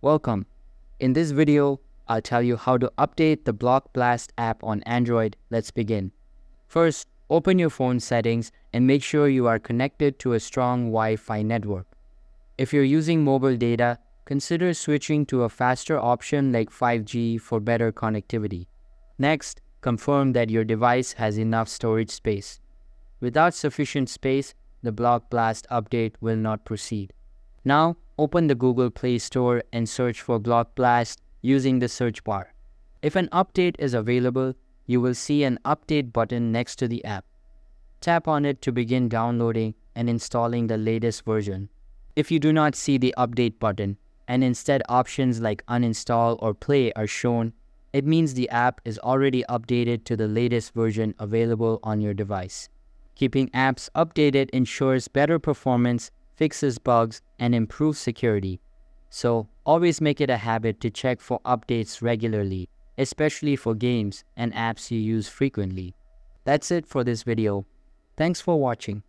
Welcome. In this video, I'll tell you how to update the Block Blast app on Android. Let's begin. First, open your phone settings and make sure you are connected to a strong Wi-Fi network. If you're using mobile data, consider switching to a faster option like 5G for better connectivity. Next, confirm that your device has enough storage space. Without sufficient space, the Block Blast update will not proceed. Now, open the Google Play Store and search for Block Blast using the search bar. If an update is available, you will see an update button next to the app. Tap on it to begin downloading and installing the latest version. If you do not see the update button, and instead options like uninstall or play are shown, it means the app is already updated to the latest version available on your device. Keeping apps updated ensures better performance, fixes bugs, and improves security. So, always make it a habit to check for updates regularly, especially for games and apps you use frequently. That's it for this video. Thanks for watching.